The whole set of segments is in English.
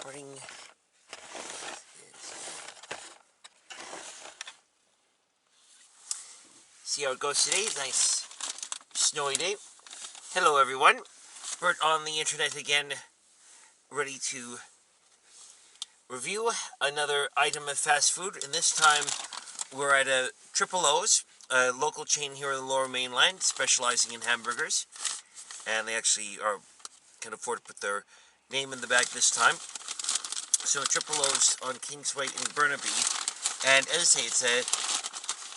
recording. See how it goes today. Nice snowy day. Hello everyone. Bert on the internet again, ready to review another item of fast food. And this time we're at a Triple O's, a local chain here in the Lower Mainland, specializing in hamburgers. And they actually can afford to put their name in the bag this time. So Triple O's on Kingsway in Burnaby. And as I say, it's a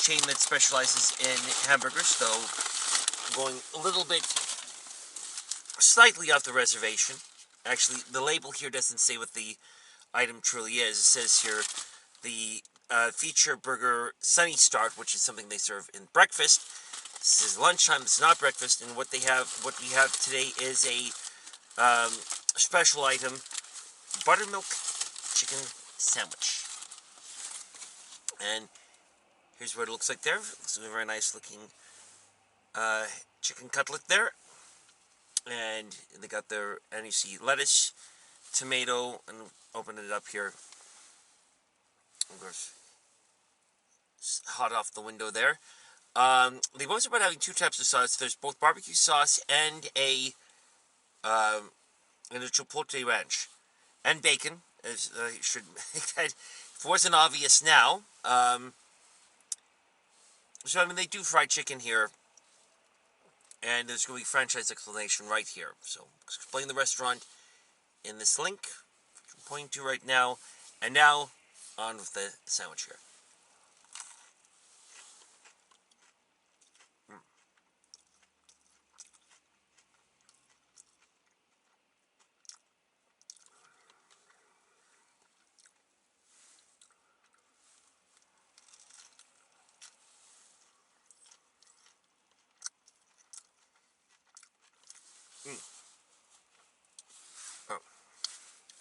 chain that specializes in hamburgers, though going a little bit slightly off the reservation. Actually, the label here doesn't say what the item truly is. It says here the feature burger Sunny Start, which is something they serve in breakfast. This is lunchtime. It's not breakfast, and what we have today is a special item: buttermilk chicken sandwich. And here's what it looks like there. It's a very nice looking chicken cutlet there. And they got their, and you see lettuce, tomato, and open it up here. Of course, it's hot off the window there. They boast about having two types of sauce. There's both barbecue sauce and a chipotle ranch. And bacon, as I should make that, if it wasn't obvious now. So, I mean, they do fried chicken here. And there's going to be franchise explanation right here. So, explain the restaurant in this link, which I'm pointing to right now. And now, on with the sandwich here.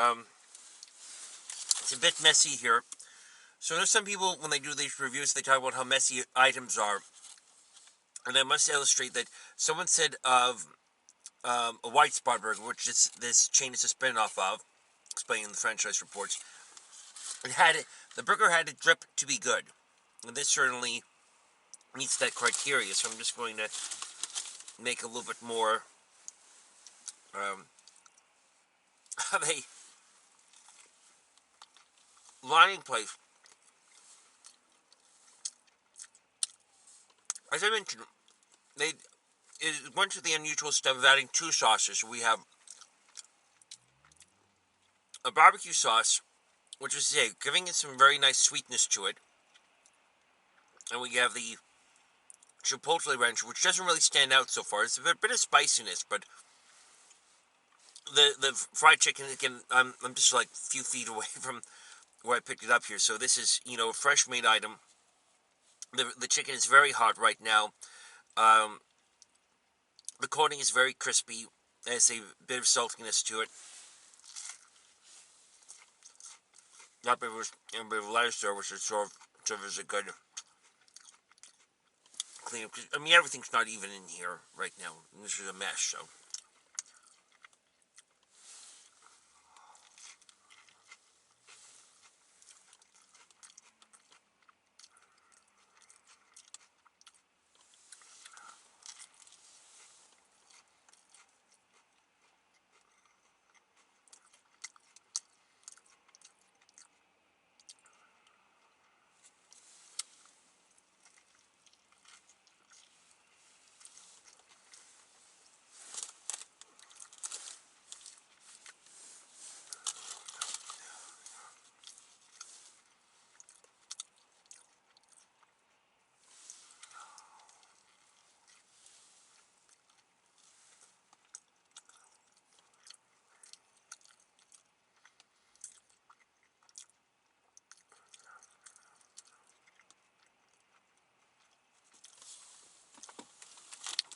Oh. It's a bit messy here. So there's some people, when they do these reviews, they talk about how messy items are. And I must illustrate that someone said of a White Spot Burger, which this chain is a spin-off of, explaining the franchise reports, the burger had a drip to be good. And this certainly meets that criteria, so I'm just going to make a little bit more of a lining place. As I mentioned, it went to the unusual step of adding two sauces. We have a barbecue sauce, which is giving it some very nice sweetness to it. And we have the chipotle ranch, which doesn't really stand out so far. It's a bit of spiciness, but the fried chicken, again, I'm just like a few feet away from where I picked it up here. So this is, a fresh made item. The chicken is very hot right now. The coating is very crispy. There's a bit of saltiness to it. Not bit of a bit of lettuce there, which is serve as a good clean up. I mean, everything's not even in here right now. This is a mess, so.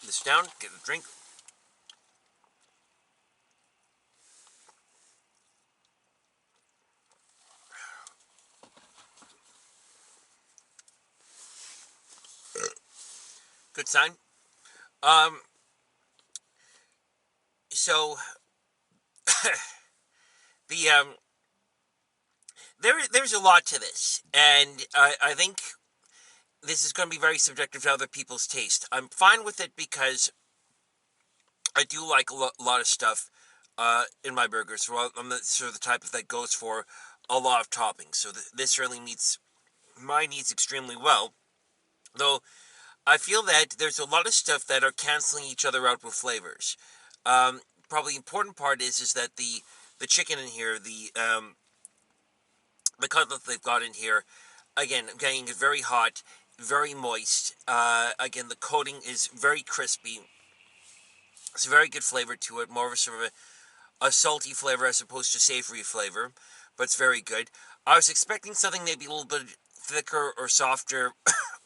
This down, get a drink. Good sign. So the there's a lot to this, and I think this is going to be very subjective to other people's taste. I'm fine with it because I do like a lot of stuff in my burgers. So I'm the sort of the type that goes for a lot of toppings. So this really meets my needs extremely well. Though I feel that there's a lot of stuff that are canceling each other out with flavors. Um, Probably the important part is that the chicken in here, the cutlet they've got in here, again, getting it very hot, very moist. Again, the coating is very crispy. It's a very good flavor to it, more of a sort of a salty flavor as opposed to savory flavor, but it's very good. I was expecting something maybe a little bit thicker or softer,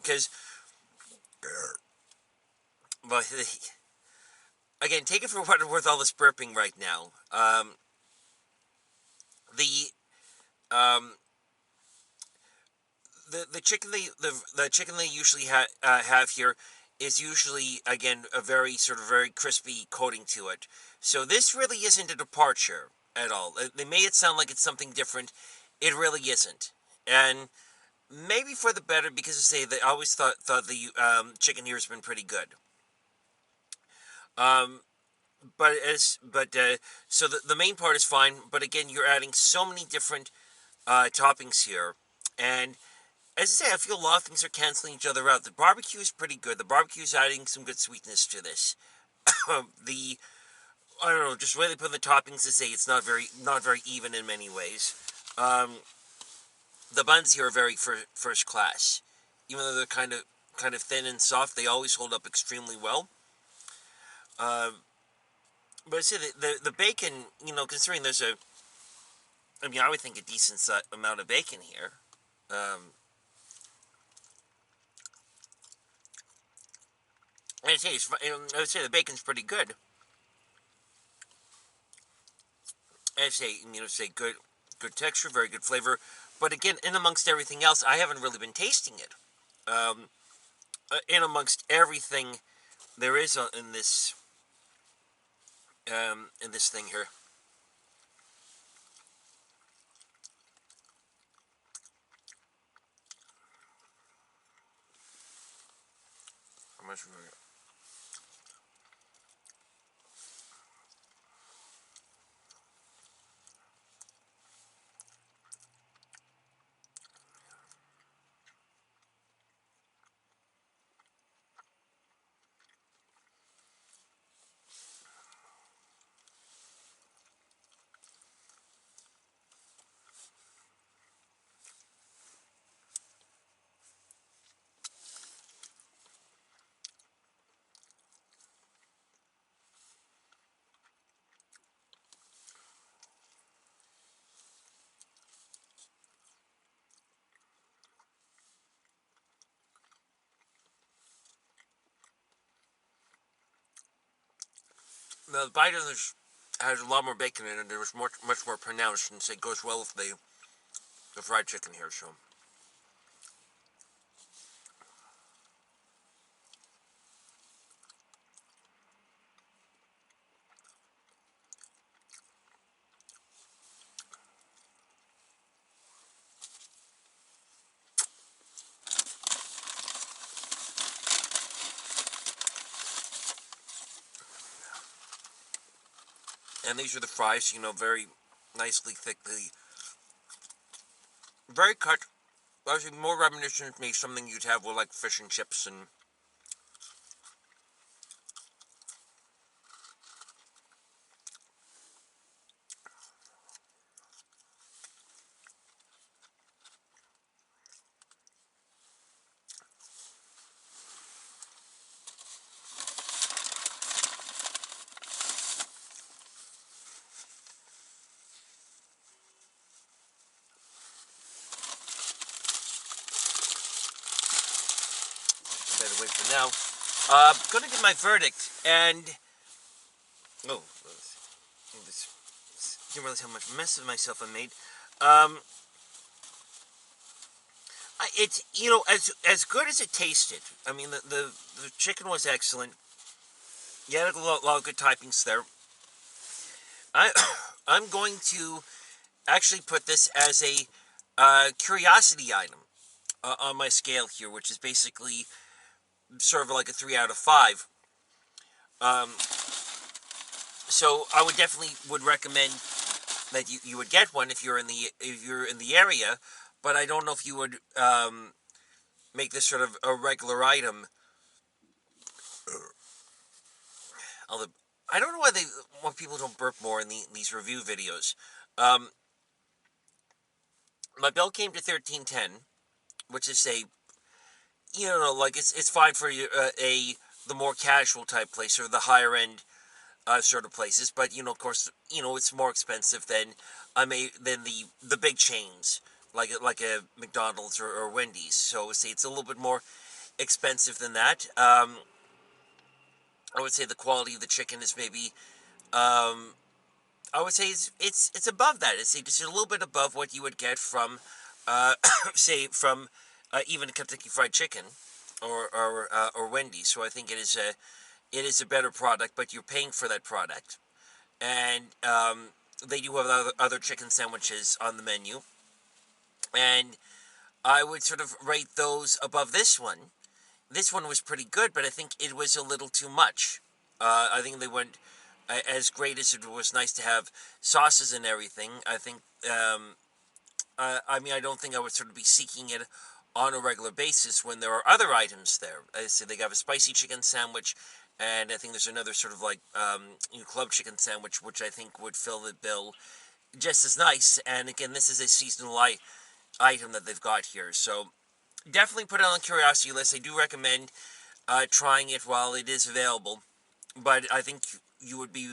because, but again, take it for what it's worth. All this burping right now. The um, the chicken the chicken they usually have here is usually, again, a very sort of very crispy coating to it. So this really isn't a departure at all. They made it sound like it's something different. It really isn't, and maybe for the better, because I say that I always thought the chicken here has been pretty good. Um, but so the main part is fine. But again, you're adding so many different toppings here, and as I say, I feel a lot of things are canceling each other out. The barbecue is pretty good. The barbecue is adding some good sweetness to this. the I don't know, just the way they put the toppings, to say it's not very even in many ways. Um, the buns here are very first class, even though they're kind of thin and soft. They always hold up extremely well. Um, but I say the bacon, considering there's I would think a decent amount of bacon here. Um, and I would say the bacon's pretty good. I'd say, say good texture, very good flavor. But again, in amongst everything else, I haven't really been tasting it. Um, in amongst everything there is in this thing here. How much? The bite of this has a lot more bacon in it. It was much more pronounced, and so it goes well with the fried chicken here. So and these are the fries. Very nicely, thickly, very cut. Actually, more reminiscent to me something you'd have with like fish and chips and. Better wait for now. Gonna give my verdict, and oh, this, didn't realize how much mess of myself I made. Um, it's as good as it tasted. I mean, the chicken was excellent. You had a lot of good toppings there. I I'm going to actually put this as a curiosity item on my scale here, which is basically sort of like a 3 out of 5. Um, so I would definitely would recommend that you would get one if you're in the area, but I don't know if you would make this sort of a regular item. Although I don't know why people don't burp more in these review videos. Um, my bill came to $13.10, which is like it's fine for the more casual type place or the higher end sort of places, but of course, it's more expensive than the big chains like a McDonald's or Wendy's. So say it's a little bit more expensive than that. I would say the quality of the chicken is maybe um, I would say it's above that. It's just a little bit above what you would get from say from even Kentucky Fried Chicken or Wendy's. So I think it is a better product, but you're paying for that product. And they do have other chicken sandwiches on the menu, and I would sort of rate those above this one. This one was pretty good, but I think it was a little too much. I think they went as great as it was nice to have sauces and everything. I think I mean, I don't think I would sort of be seeking it on a regular basis when there are other items there. I say they got a spicy chicken sandwich, and I think there's another sort of like club chicken sandwich, which I think would fill the bill just as nice. And again, this is a seasonal item that they've got here, so definitely put it on the curiosity list. I do recommend trying it while it is available, but I think you would be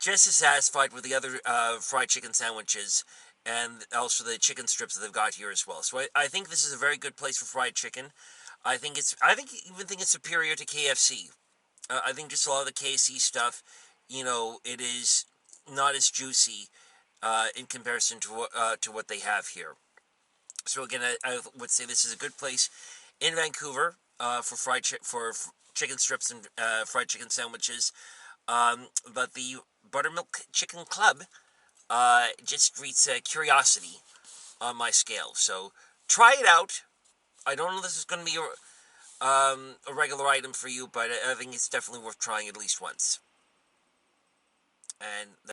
just as satisfied with the other fried chicken sandwiches and also the chicken strips that they've got here as well. So I think this is a very good place for fried chicken. Even think it's superior to KFC. I think just a lot of the KFC stuff, it is not as juicy in comparison to what they have here. So again, I would say this is a good place in Vancouver for chicken strips and fried chicken sandwiches. But the Buttermilk Chicken Club just reads curiosity on my scale. So try it out. I don't know if this is going to be a regular item for you, but I think it's definitely worth trying at least once. And